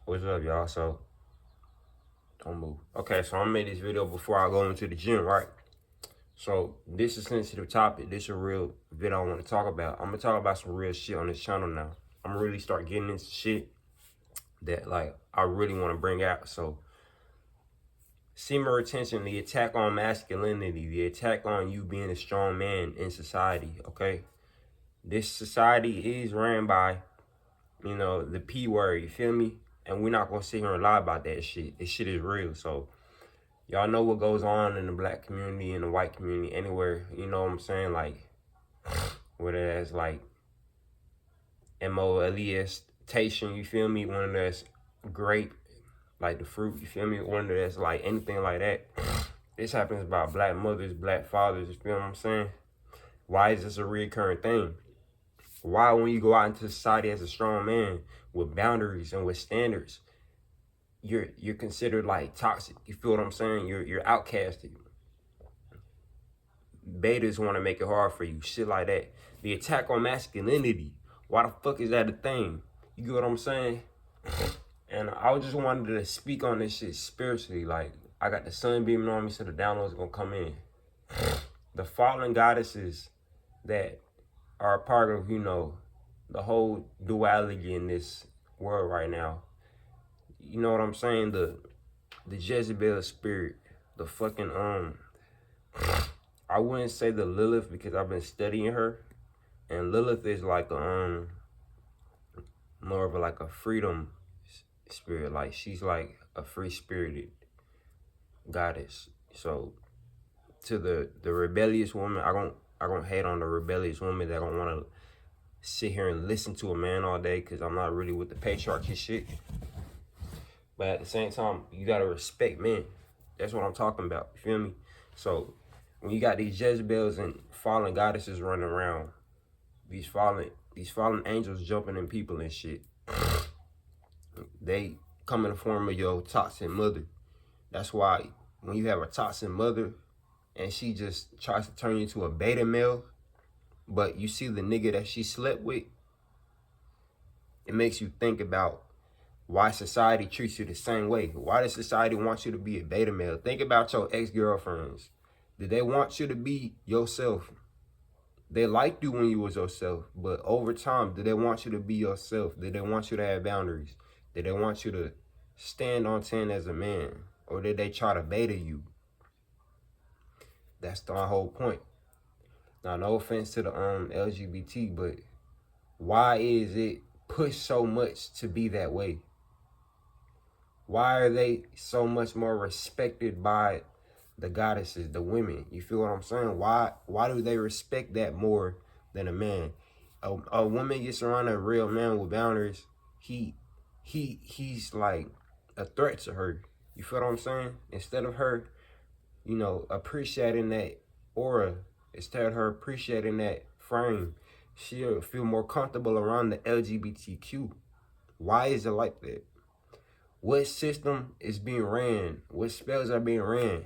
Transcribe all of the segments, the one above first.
What's up, y'all? So, don't move. Okay, so I'm gonna make this video before I go into the gym, right? So, this is a sensitive topic. This is a real video I want to talk about. I'm gonna talk about some real shit on this channel now. I'm gonna really start getting into shit that, like, I really want to bring out. So, semen retention, the attack on masculinity, the attack on you being a strong man in society, okay? This society is ran by, the P word, you feel me? And we're not gonna sit here and lie about that shit. This shit is real. So y'all know what goes on in the black community, in the white community, anywhere, you know what I'm saying? Like, whether that's like molestation, you feel me? One that's grape, like the fruit, you feel me? One that's like anything like that. This happens about black mothers, black fathers, you feel what I'm saying? Why is this a recurring thing? Why, when you go out into society as a strong man with boundaries and with standards, you're considered like toxic? You feel what I'm saying? You're outcasted. Betas want to make it hard for you, shit like that. The attack on masculinity. Why the fuck is that a thing? You get what I'm saying? And I just wanted to speak on this shit spiritually. Like, I got the sun beaming on me, so the downloads gonna come in. The fallen goddesses that are a part of, the whole duality in this world right now. You know what I'm saying? The Jezebel spirit, the fucking I wouldn't say the Lilith because I've been studying her, and Lilith is like a more of like a freedom spirit. Like, she's like a free spirited goddess. So to the rebellious woman, I don't hate on the rebellious woman that don't want to sit here and listen to a man all day, because I'm not really with the patriarchy shit. But at the same time, you gotta respect men. That's what I'm talking about. You feel me? So when you got these Jezebels and fallen goddesses running around, these fallen angels jumping in people and shit, they come in the form of your toxic mother. That's why when you have a toxic mother and she just tries to turn you into a beta male, but you see the nigga that she slept with, it makes you think about why society treats you the same way. Why does society want you to be a beta male? Think about your ex-girlfriends. Did they want you to be yourself? They liked you when you was yourself, but over time, did they want you to be yourself? Did they want you to have boundaries? Did they want you to stand on 10 as a man? Or did they try to beta you? That's the whole point. Now, no offense to the LGBT, but why is it pushed so much to be that way? Why are they so much more respected by the goddesses, the women? You feel what I'm saying? Why do they respect that more than a man? A woman gets around a real man with boundaries, he's like a threat to her. You feel what I'm saying? Instead of her, appreciating that aura, instead of her appreciating that frame, she'll feel more comfortable around the LGBTQ. Why is it like that? What system is being ran? What spells are being ran?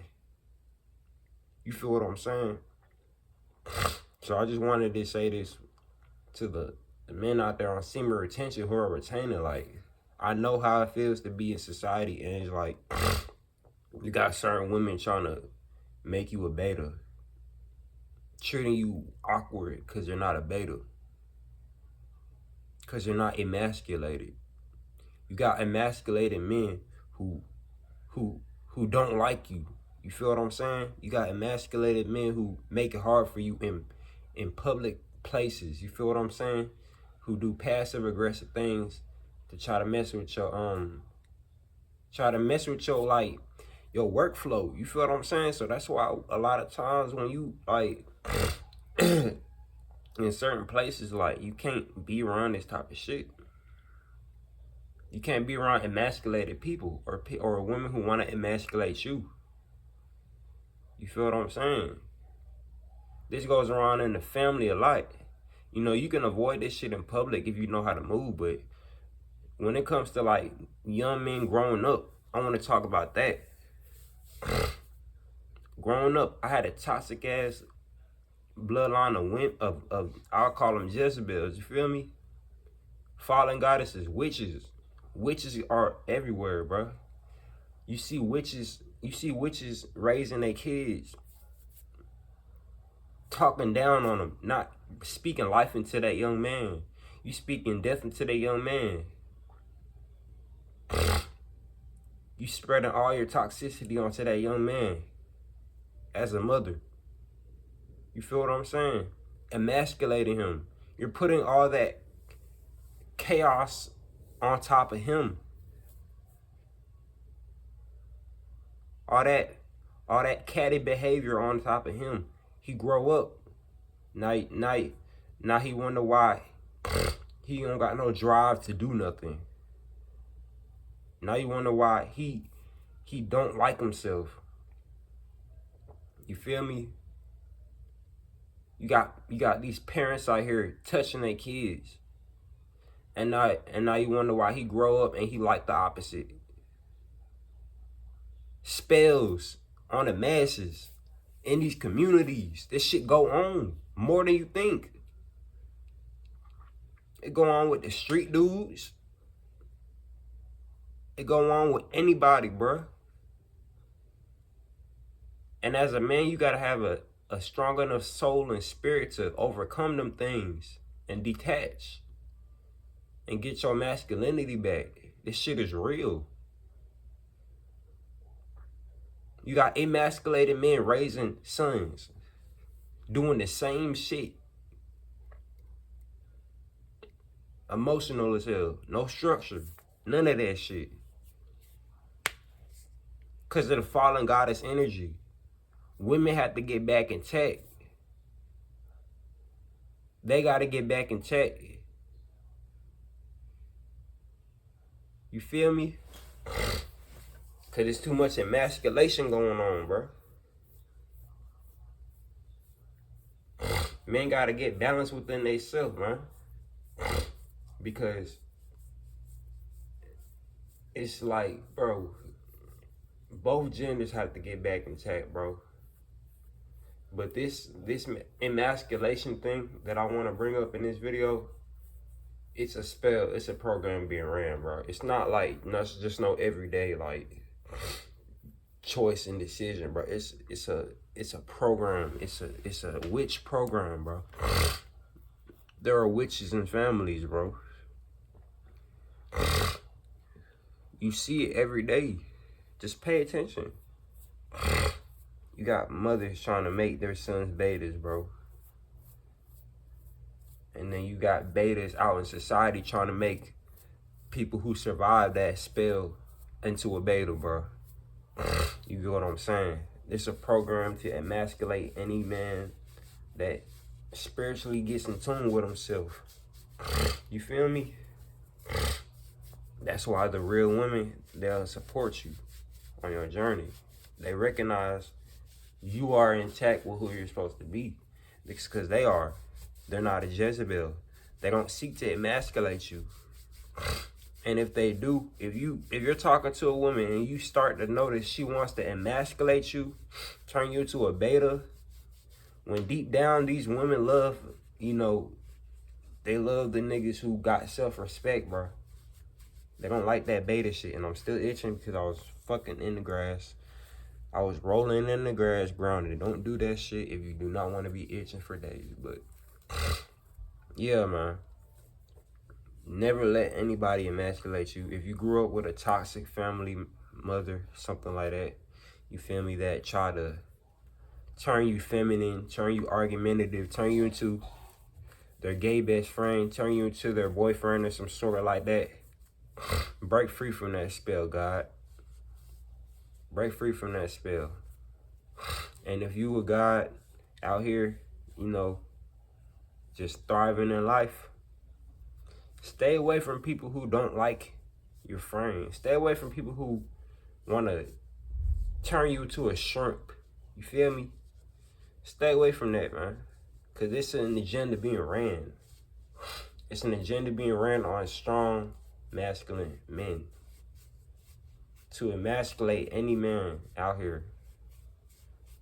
You feel what I'm saying? So I just wanted to say this to the men out there on semen retention who are retaining. Like, I know how it feels to be in society, and it's like you got certain women trying to make you a beta, treating you awkward because you're not a beta, because you're not emasculated. You got emasculated men who don't like you. You feel what I'm saying? You got emasculated men who make it hard for you in public places. You feel what I'm saying? Who do passive aggressive things to try to mess with your like your workflow. You feel what I'm saying? So that's why a lot of times when you like in certain places, like, you can't be around this type of shit. You can't be around emasculated people or women who want to emasculate you. You feel what I'm saying? This goes around in the family a lot. You can avoid this shit in public if you know how to move, but when it comes to like young men growing up, I want to talk about that. Growing up, I had a toxic ass bloodline of I'll call them Jezebels. You feel me? Fallen goddesses, witches, Witches are everywhere, bro. You see witches raising their kids, talking down on them, not speaking life into that young man. You speaking death into that young man. You spreading all your toxicity onto that young man as a mother. You feel what I'm saying? Emasculating him. You're putting all that chaos on top of him. All that catty behavior on top of him. He grow up. Now he wonder why he don't got no drive to do nothing. Now you wonder why he don't like himself. You feel me? You got these parents out here touching their kids. And now you wonder why he grow up and he like the opposite. Spells on the masses in these communities. This shit go on more than you think. It go on with the street dudes. It go on with anybody, bruh. And as a man, you gotta have a strong enough soul and spirit to overcome them things and detach and get your masculinity back. This shit is real. You got emasculated men raising sons, doing the same shit. Emotional as hell, no structure, none of that shit. Because of the fallen goddess energy. Women have to get back in check. They got to get back in check. You feel me? Because there's too much emasculation going on, bro. Men got to get balance within themselves, man. Because it's like, bro, both genders have to get back in check, bro. But this emasculation thing that I want to bring up in this video, it's a spell, it's a program being ran, bro. It's not like, it's just no everyday like choice and decision, bro. It's a program. It's a witch program, bro. There are witches in families, bro. You see it every day. Just pay attention. You got mothers trying to make their sons betas, bro. And then you got betas out in society trying to make people who survive that spell into a beta, bro. You get what I'm saying? It's a program to emasculate any man that spiritually gets in tune with himself. You feel me? That's why the real women, they'll support you on your journey. They recognize you are intact with who you're supposed to be. It's because they are. They're not a Jezebel. They don't seek to emasculate you. And if they do, if you're talking to a woman and you start to notice she wants to emasculate you, turn you into a beta, when deep down these women love, they love the niggas who got self-respect, bro. They don't like that beta shit. And I'm still itching because I was fucking in the grass. I was rolling in the grass, grounded. Don't do that shit if you do not want to be itching for days. But yeah, man. Never let anybody emasculate you. If you grew up with a toxic family, mother, something like that, you feel me, that try to turn you feminine, turn you argumentative, turn you into their gay best friend, turn you into their boyfriend or some sort of like that, break free from that spell, God. Break free from that spell. And if you a God out here, just thriving in life, stay away from people who don't like your frame. Stay away from people who want to turn you to a shrimp. You feel me? Stay away from that, man. Because it's an agenda being ran. It's an agenda being ran on strong, masculine men. To emasculate any man out here.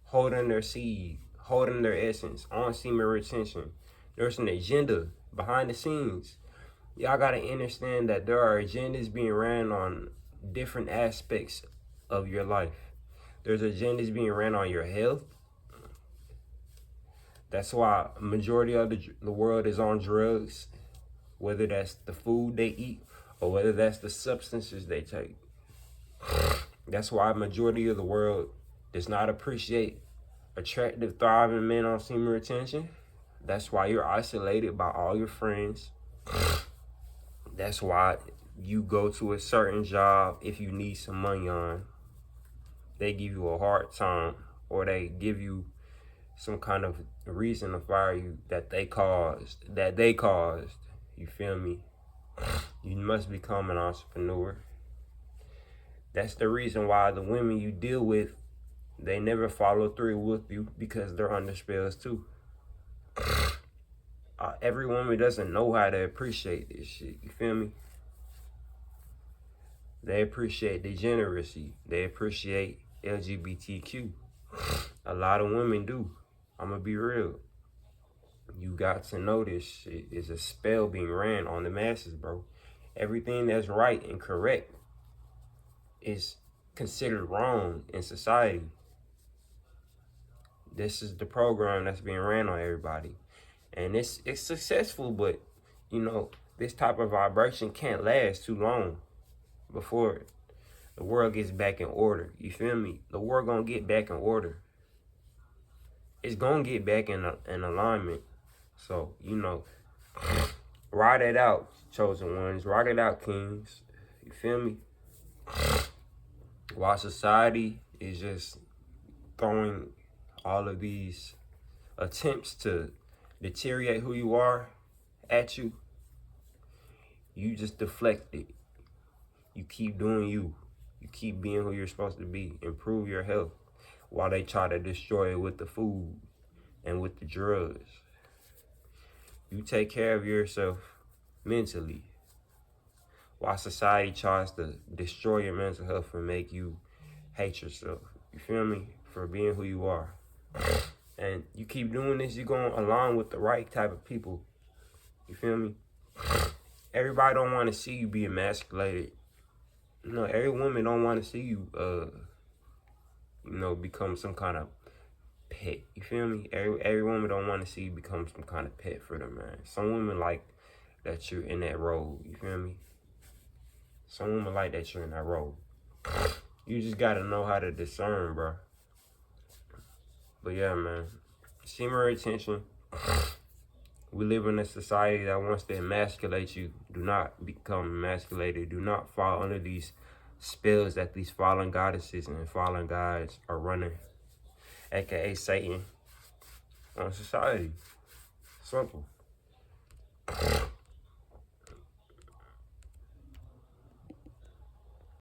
Holding their seed. Holding their essence. On semen retention. There's an agenda behind the scenes. Y'all gotta understand that there are agendas being ran on different aspects of your life. There's agendas being ran on your health. That's why a majority of the world is on drugs, whether that's the food they eat or whether that's the substances they take. That's why a majority of the world does not appreciate attractive, thriving men on semen retention. That's why you're isolated by all your friends. That's why you go to a certain job if you need some money on. They give you a hard time, or they give you some kind of reason to fire you that they caused. You feel me? You must become an entrepreneur. That's the reason why the women you deal with, they never follow through with you, because they're under spells too. Every woman doesn't know how to appreciate this shit. You feel me? They appreciate degeneracy. They appreciate LGBTQ. A lot of women do. I'm gonna be real. You got to know this shit is a spell being ran on the masses, bro. Everything that's right and correct is considered wrong in society. This is the program that's being ran on everybody. And it's successful, but, you know, this type of vibration can't last too long before the world gets back in order. You feel me? The world gonna get back in order. It's gonna get back in alignment. So, you know, ride it out, chosen ones. Ride it out, kings. You feel me? While society is just throwing all of these attempts to deteriorate who you are at you, you just deflect it. You keep doing you. You keep being who you're supposed to be. Improve your health while they try to destroy it with the food and with the drugs. You take care of yourself mentally while society tries to destroy your mental health and make you hate yourself. You feel me? For being who you are. And you keep doing this, you're going to align with the right type of people. You feel me? Everybody don't want to see you be emasculated. You know, every woman don't want to see you, become some kind of pet. You feel me? Every woman don't want to see you become some kind of pet for them, man. Some women like that you're in that role. You feel me? Some women like that you're in that role. You just got to know how to discern, bro. But yeah, man. Semen retention. We live in a society that wants to emasculate you. Do not become emasculated. Do not fall under these spells that these fallen goddesses and fallen gods are running, aka Satan, on society. Simple.